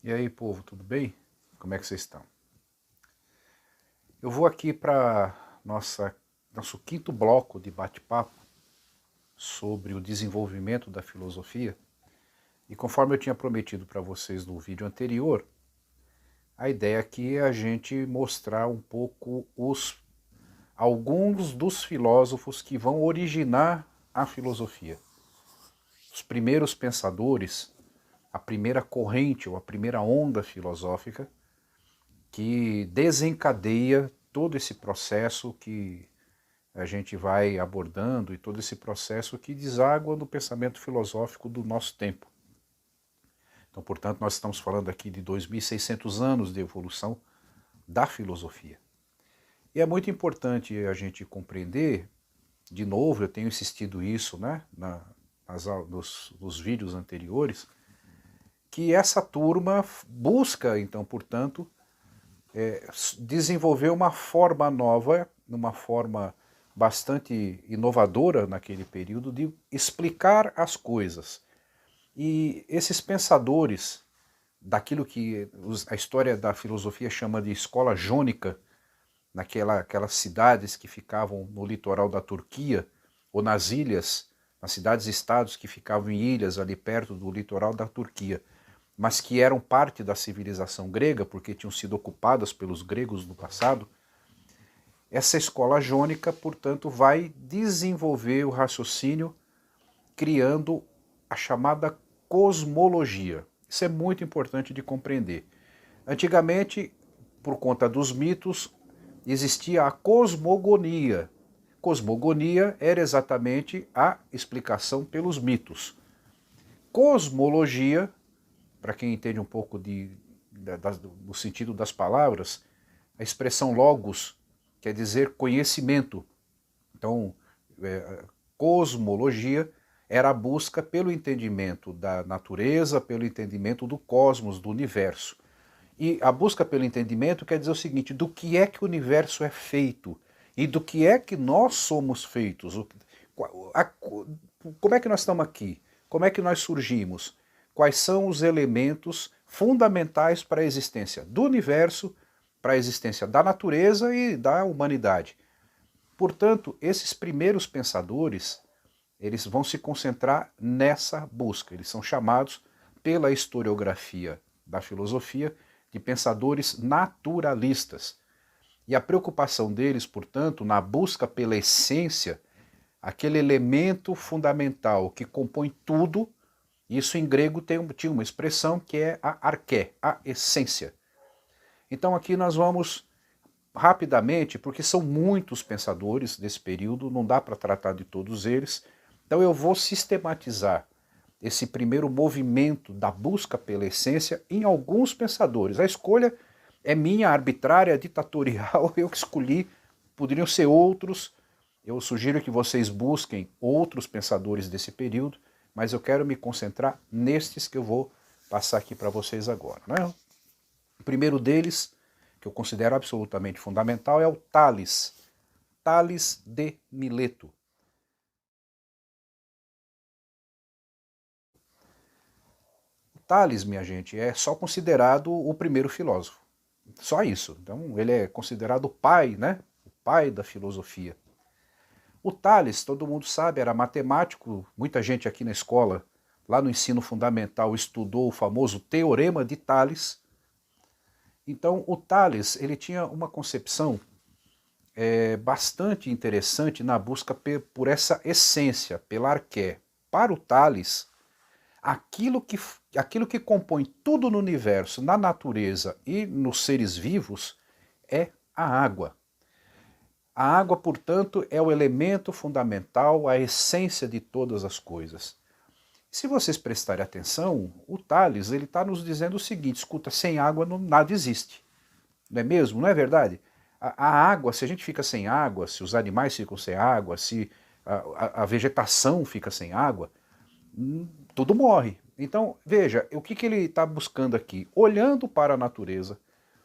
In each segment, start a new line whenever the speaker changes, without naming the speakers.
E aí, povo, tudo bem? Como é que vocês estão? Eu vou aqui para nosso quinto bloco de bate-papo sobre o desenvolvimento da filosofia. E conforme eu tinha prometido para vocês no vídeo anterior, a ideia aqui é a gente mostrar um pouco alguns dos filósofos que vão originar a filosofia. Os primeiros pensadores, a primeira corrente ou a primeira onda filosófica que desencadeia todo esse processo que a gente vai abordando e todo esse processo que deságua no pensamento filosófico do nosso tempo. Então, portanto, nós estamos falando aqui de 2.600 anos de evolução da filosofia. E é muito importante a gente compreender, de novo, eu tenho insistido isso, né, nos vídeos anteriores, que essa turma busca, então, portanto, desenvolver uma forma nova, uma forma bastante inovadora naquele período de explicar as coisas. E esses pensadores, daquilo que a história da filosofia chama de escola jônica, aquelas cidades que ficavam no litoral da Turquia, ou nas ilhas, nas cidades-estados que ficavam em ilhas ali perto do litoral da Turquia, mas que eram parte da civilização grega, porque tinham sido ocupadas pelos gregos no passado. Essa escola jônica, portanto, vai desenvolver o raciocínio criando a chamada cosmologia. Isso é muito importante de compreender. Antigamente, por conta dos mitos, existia a cosmogonia. Cosmogonia era exatamente a explicação pelos mitos. Cosmologia, para quem entende um pouco do sentido das palavras, a expressão logos quer dizer conhecimento. Então, cosmologia era a busca pelo entendimento da natureza, pelo entendimento do cosmos, do universo. E a busca pelo entendimento quer dizer o seguinte, do que é que o universo é feito e do que é que nós somos feitos. Como é que nós estamos aqui? Como é que nós surgimos? Quais são os elementos fundamentais para a existência do universo, para a existência da natureza e da humanidade? Portanto, esses primeiros pensadores, eles vão se concentrar nessa busca. Eles são chamados pela historiografia da filosofia de pensadores naturalistas. E a preocupação deles, portanto, na busca pela essência, aquele elemento fundamental que compõe tudo, isso em grego tinha uma expressão que é a arché, a essência. Então aqui nós vamos rapidamente, porque são muitos pensadores desse período, não dá para tratar de todos eles, então eu vou sistematizar esse primeiro movimento da busca pela essência em alguns pensadores. A escolha é minha, arbitrária, ditatorial, eu que escolhi, poderiam ser outros. Eu sugiro que vocês busquem outros pensadores desse período, mas eu quero me concentrar nestes que eu vou passar aqui para vocês agora. Né? O primeiro deles, que eu considero absolutamente fundamental, é o Tales, Tales de Mileto. Tales, minha gente, é só considerado o primeiro filósofo. Só isso. Então, ele é considerado o pai, né? O pai da filosofia. O Tales, todo mundo sabe, era matemático. Muita gente aqui na escola, lá no ensino fundamental, estudou o famoso Teorema de Tales. Então, o Tales, ele tinha uma concepção bastante interessante na busca por essa essência, pela arqué. Para o Tales, aquilo que compõe tudo no universo, na natureza e nos seres vivos, é a água. A água, portanto, é o elemento fundamental, a essência de todas as coisas. Se vocês prestarem atenção, o Tales está nos dizendo o seguinte, escuta, sem água nada existe. Não é mesmo? Não é verdade? A água, se a gente fica sem água, se os animais ficam sem água, se a vegetação fica sem água, tudo morre. Então, veja, o que ele está buscando aqui? Olhando para a natureza,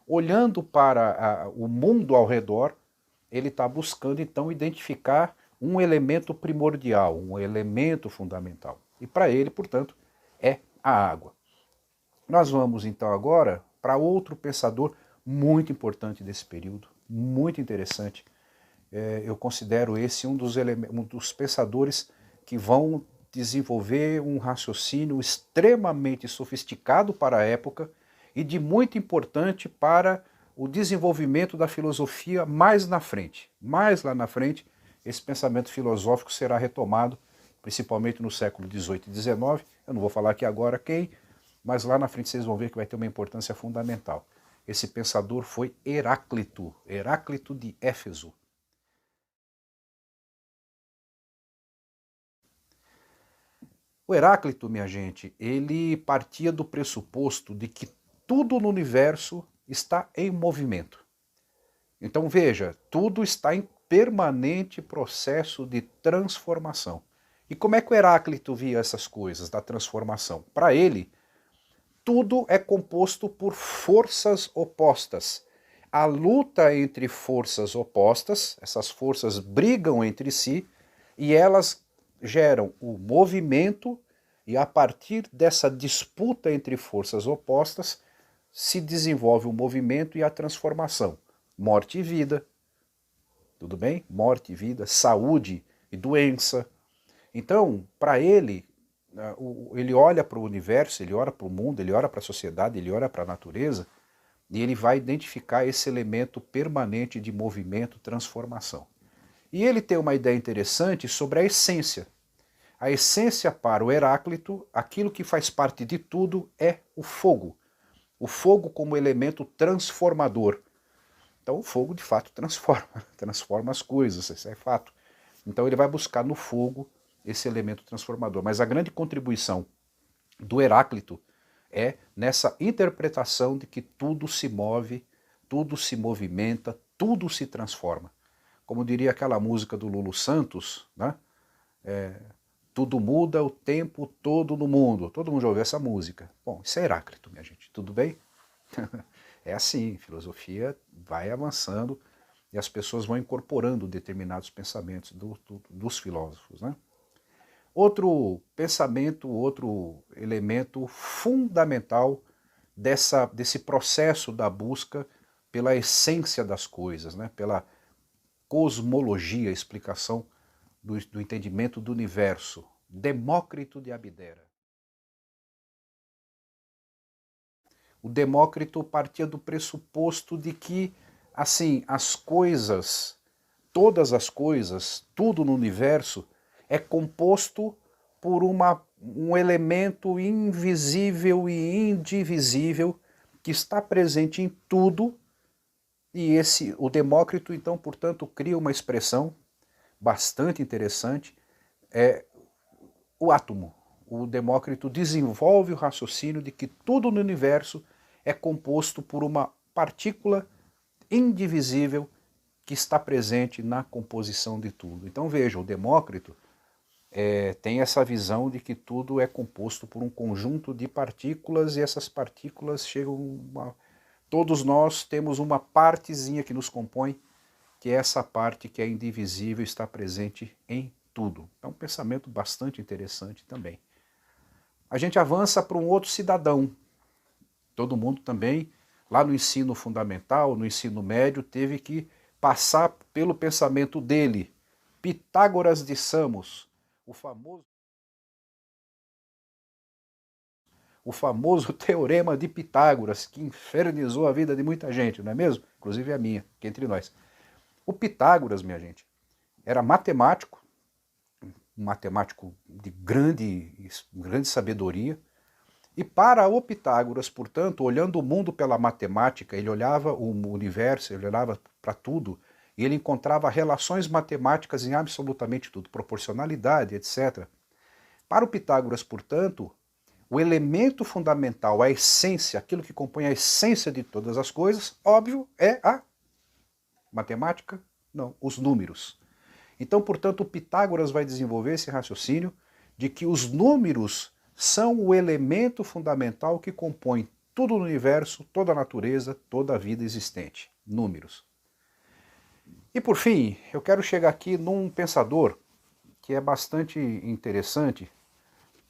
olhando para o mundo ao redor, ele está buscando, então, identificar um elemento primordial, um elemento fundamental. E para ele, portanto, é a água. Nós vamos então agora para outro pensador muito importante desse período, muito interessante. Eu considero esse um dos pensadores que vão desenvolver um raciocínio extremamente sofisticado para a época e de muito importante para o desenvolvimento da filosofia mais na frente. Mais lá na frente, esse pensamento filosófico será retomado, principalmente no século XVIII e XIX. Eu não vou falar aqui agora quem, mas lá na frente vocês vão ver que vai ter uma importância fundamental. Esse pensador foi Heráclito, Heráclito de Éfeso. O Heráclito, minha gente, ele partia do pressuposto de que tudo no universo está em movimento. Então veja, tudo está em permanente processo de transformação. E como é que o Heráclito via essas coisas da transformação? Para ele, tudo é composto por forças opostas. A luta entre forças opostas, essas forças brigam entre si e elas geram o movimento, e a partir dessa disputa entre forças opostas se desenvolve o movimento e a transformação. Morte e vida, tudo bem? Morte e vida, saúde e doença. Então, para ele, ele olha para o universo, ele olha para o mundo, ele olha para a sociedade, ele olha para a natureza, e ele vai identificar esse elemento permanente de movimento, transformação. E ele tem uma ideia interessante sobre a essência. A essência para o Heráclito, aquilo que faz parte de tudo é o fogo. O fogo como elemento transformador. Então o fogo de fato transforma as coisas, isso é fato. Então ele vai buscar no fogo esse elemento transformador. Mas a grande contribuição do Heráclito é nessa interpretação de que tudo se move, tudo se movimenta, tudo se transforma. Como diria aquela música do Lulu Santos, né? Tudo muda o tempo todo no mundo. Todo mundo já ouviu essa música. Bom, isso é Heráclito, minha gente. Tudo bem? É assim, filosofia vai avançando e as pessoas vão incorporando determinados pensamentos dos filósofos, né? Outro pensamento, outro elemento fundamental desse processo da busca pela essência das coisas, né? Pela cosmologia, explicação do entendimento do universo. Demócrito de Abdera. O Demócrito partia do pressuposto de que, assim, as coisas, todas as coisas, tudo no universo, é composto por um elemento invisível e indivisível que está presente em tudo, e o Demócrito, então, portanto, cria uma expressão bastante interessante, o átomo. O Demócrito desenvolve o raciocínio de que tudo no universo é composto por uma partícula indivisível que está presente na composição de tudo. Então veja, o Demócrito tem essa visão de que tudo é composto por um conjunto de partículas e essas partículas chegam todos nós temos uma partezinha que nos compõe, que é essa parte que é indivisível e está presente em tudo. É um pensamento bastante interessante também. A gente avança para um outro cidadão. Todo mundo também, lá no ensino fundamental, no ensino médio, teve que passar pelo pensamento dele. Pitágoras de Samos, o famoso teorema de Pitágoras, que infernizou a vida de muita gente, não é mesmo? Inclusive a minha, que entre nós. O Pitágoras, minha gente, era matemático, um matemático de grande sabedoria, e para o Pitágoras, portanto, olhando o mundo pela matemática, ele olhava o universo, ele olhava para tudo, e ele encontrava relações matemáticas em absolutamente tudo, proporcionalidade, etc. Para o Pitágoras, portanto, o elemento fundamental, a essência, aquilo que compõe a essência de todas as coisas, óbvio, é a matemática? Não, os números. Então, portanto, o Pitágoras vai desenvolver esse raciocínio de que os números são o elemento fundamental que compõe tudo no universo, toda a natureza, toda a vida existente. Números. E por fim, eu quero chegar aqui num pensador que é bastante interessante,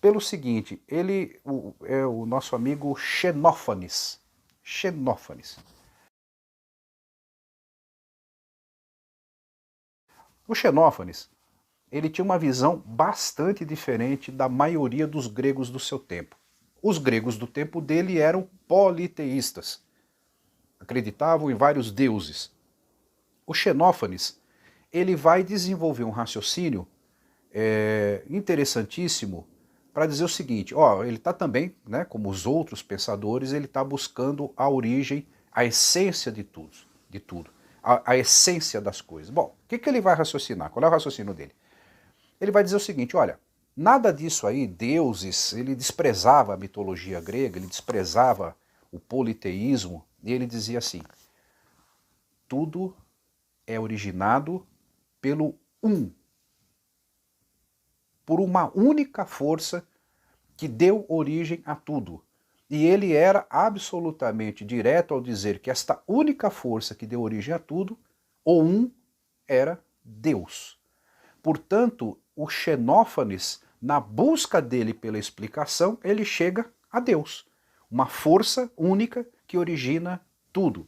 pelo seguinte, é o nosso amigo Xenófanes. Xenófanes. O Xenófanes, ele tinha uma visão bastante diferente da maioria dos gregos do seu tempo. Os gregos do tempo dele eram politeístas, acreditavam em vários deuses. O Xenófanes, ele vai desenvolver um raciocínio interessantíssimo para dizer o seguinte, ele está também, né, como os outros pensadores, ele está buscando a origem, a essência de tudo, a essência das coisas. Bom, o que ele vai raciocinar? Qual é o raciocínio dele? Ele vai dizer o seguinte, olha, nada disso aí, deuses, ele desprezava a mitologia grega, ele desprezava o politeísmo, e ele dizia assim, tudo é originado pelo por uma única força que deu origem a tudo. E ele era absolutamente direto ao dizer que esta única força que deu origem a tudo, o era Deus. Portanto, o Xenófanes, na busca dele pela explicação, ele chega a Deus, uma força única que origina tudo.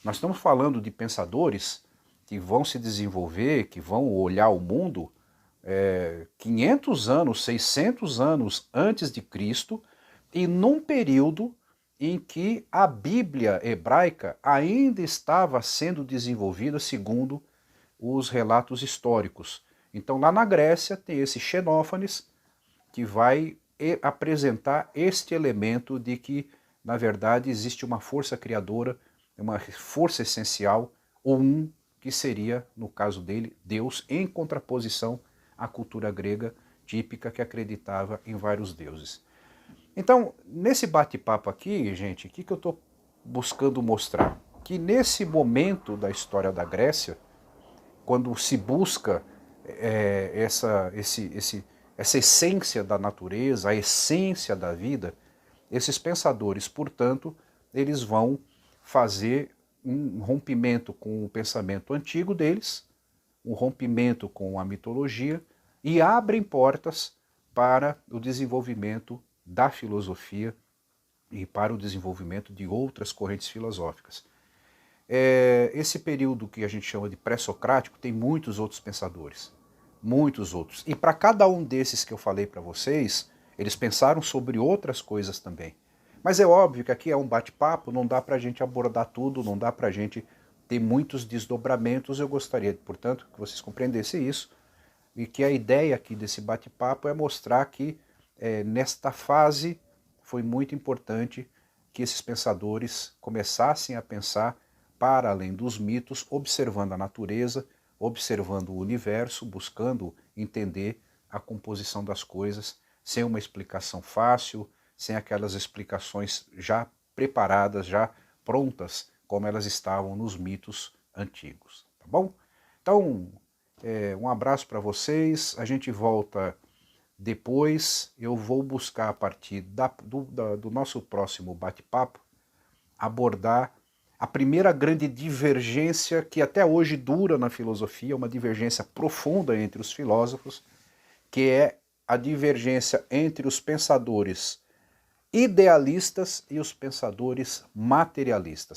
Nós estamos falando de pensadores que vão se desenvolver, que vão olhar o mundo 500 anos, 600 anos antes de Cristo, e num período em que a Bíblia hebraica ainda estava sendo desenvolvida segundo os relatos históricos. Então lá na Grécia tem esse Xenófanes que vai apresentar este elemento de que, na verdade, existe uma força criadora, uma força essencial, ou que seria, no caso dele, Deus, em contraposição à cultura grega típica que acreditava em vários deuses. Então, nesse bate-papo aqui, gente, o que eu estou buscando mostrar? Que nesse momento da história da Grécia, quando se busca essa essência da natureza, a essência da vida, esses pensadores, portanto, eles vão fazer um rompimento com o pensamento antigo deles, um rompimento com a mitologia, e abrem portas para o desenvolvimento da filosofia e para o desenvolvimento de outras correntes filosóficas. Esse período que a gente chama de pré-socrático tem muitos outros pensadores, muitos outros. E para cada um desses que eu falei para vocês, eles pensaram sobre outras coisas também. Mas é óbvio que aqui é um bate-papo, não dá para a gente abordar tudo, não dá para a gente ter muitos desdobramentos. Eu gostaria, portanto, que vocês compreendessem isso e que a ideia aqui desse bate-papo é mostrar que nesta fase foi muito importante que esses pensadores começassem a pensar para além dos mitos, observando a natureza, observando o universo, buscando entender a composição das coisas, sem uma explicação fácil, sem aquelas explicações já preparadas, já prontas, como elas estavam nos mitos antigos, tá bom? Então, um abraço para vocês, a gente volta depois, eu vou buscar a partir do nosso próximo bate-papo, abordar a primeira grande divergência que até hoje dura na filosofia, uma divergência profunda entre os filósofos, que é a divergência entre os pensadores idealistas e os pensadores materialistas.